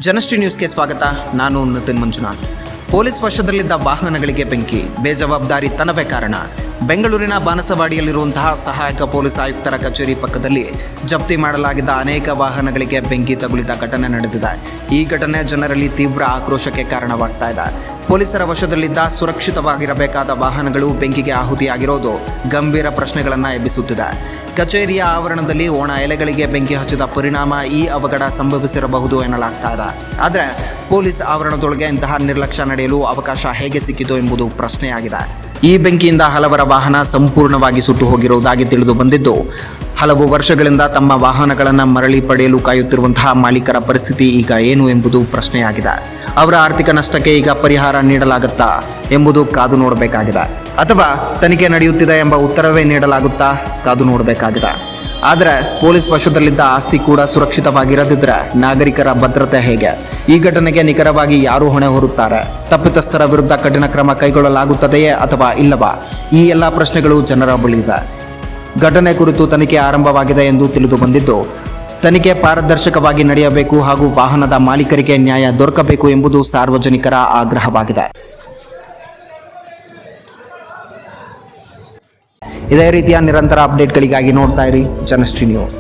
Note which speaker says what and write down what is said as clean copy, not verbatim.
Speaker 1: ಜನಶ್ರೀ ನ್ಯೂಸ್ಗೆ ಸ್ವಾಗತ. ನಾನು ನಿತಿನ್ ಮಂಜುನಾಥ್. ಪೊಲೀಸ್ ವಶದಲ್ಲಿದ್ದ ವಾಹನಗಳಿಗೆ ಬೆಂಕಿ, ಬೇಜವಾಬ್ದಾರಿತನವೇ ಕಾರಣ. ಬೆಂಗಳೂರಿನ ಬಾಣಸವಾಡಿಯಲ್ಲಿರುವಂತಹ ಸಹಾಯಕ ಪೊಲೀಸ್ ಆಯುಕ್ತರ ಕಚೇರಿ ಪಕ್ಕದಲ್ಲಿ ಜಪ್ತಿ ಮಾಡಲಾಗಿದ್ದ ಅನೇಕ ವಾಹನಗಳಿಗೆ ಬೆಂಕಿ ತಗುಲಿದ ಘಟನೆ ನಡೆದಿದೆ. ಈ ಘಟನೆ ಜನರಲ್ಲಿ ತೀವ್ರ ಆಕ್ರೋಶಕ್ಕೆ ಕಾರಣವಾಗ್ತಾ ಇದೆ. ಪೊಲೀಸರ ವಶದಲ್ಲಿದ್ದ ಸುರಕ್ಷಿತವಾಗಿರಬೇಕಾದ ವಾಹನಗಳು ಬೆಂಕಿಗೆ ಆಹುತಿಯಾಗಿರೋದು ಗಂಭೀರ ಪ್ರಶ್ನೆಗಳನ್ನು ಎಬ್ಬಿಸುತ್ತಿದೆ. ಕಚೇರಿಯ ಆವರಣದಲ್ಲಿ ಒಣ ಎಲೆಗಳಿಗೆ ಬೆಂಕಿ ಹಚ್ಚಿದ ಪರಿಣಾಮ ಈ ಅವಘಡ ಸಂಭವಿಸಿರಬಹುದು ಎನ್ನಲಾಗ್ತಾ ಇದೆ. ಆದರೆ ಪೊಲೀಸ್ ಆವರಣದೊಳಗೆ ಇಂತಹ ನಿರ್ಲಕ್ಷ್ಯ ನಡೆಯಲು ಅವಕಾಶ ಹೇಗೆ ಸಿಕ್ಕಿತು ಎಂಬುದು ಪ್ರಶ್ನೆಯಾಗಿದೆ. ಈ ಬೆಂಕಿಯಿಂದ ಹಲವರ ವಾಹನ ಸಂಪೂರ್ಣವಾಗಿ ಸುಟ್ಟು ಹೋಗಿರುವುದಾಗಿ ತಿಳಿದು ಬಂದಿದ್ದು, ಹಲವು ವರ್ಷಗಳಿಂದ ತಮ್ಮ ವಾಹನಗಳನ್ನು ಮರಳಿ ಪಡೆಯಲು ಕಾಯುತ್ತಿರುವಂತಹ ಮಾಲೀಕರ ಪರಿಸ್ಥಿತಿ ಈಗ ಏನು ಎಂಬುದು ಪ್ರಶ್ನೆಯಾಗಿದೆ. ಅವರ ಆರ್ಥಿಕ ನಷ್ಟಕ್ಕೆ ಈಗ ಪರಿಹಾರ ನೀಡಲಾಗುತ್ತಾ ಎಂಬುದು ಕಾದು ನೋಡಬೇಕಾಗಿದೆ, ಅಥವಾ ತನಿಖೆ ನಡೆಯುತ್ತಿದೆ ಎಂಬ ಉತ್ತರವೇ ನೀಡಲಾಗುತ್ತಾ ಕಾದು ನೋಡಬೇಕಾಗಿದೆ. ಆದರೆ ಪೊಲೀಸ್ ವಶದಲ್ಲಿದ್ದ ಆಸ್ತಿ ಕೂಡ ಸುರಕ್ಷಿತವಾಗಿರದಿದ್ದರೆ ನಾಗರಿಕರ ಭದ್ರತೆ ಹೇಗೆ? ಈ ಘಟನೆಗೆ ನಿಖರವಾಗಿ ಯಾರು ಹೊಣೆ ಹೊರುತ್ತಾರೆ? ತಪ್ಪಿತಸ್ಥರ ವಿರುದ್ಧ ಕಠಿಣ ಕ್ರಮ ಕೈಗೊಳ್ಳಲಾಗುತ್ತದೆಯೇ ಅಥವಾ ಇಲ್ಲವಾ? ಈ ಎಲ್ಲ ಪ್ರಶ್ನೆಗಳು ಜನರ ಬಳಿಯಿದೆ. ಘಟನೆ ಕುರಿತು ತನಿಖೆ ಆರಂಭವಾಗಿದೆ ಎಂದು ತಿಳಿದು ಬಂದಿದ್ದು, ತನಿಖೆ ಪಾರದರ್ಶಕವಾಗಿ ನಡೆಯಬೇಕು ಹಾಗೂ ವಾಹನದ ಮಾಲೀಕರಿಗೆ ನ್ಯಾಯ ದೊರಕಬೇಕು ಎಂಬುದು ಸಾರ್ವಜನಿಕರ ಆಗ್ರಹವಾಗಿದೆ. ಇದೇ ರೀತಿಯ ನಿರಂತರ ಅಪ್ಡೇಟ್ಗಳಿಗಾಗಿ ನೋಡ್ತಾ ಇರಿ ಜನಶ್ರೀ ನ್ಯೂಸ್.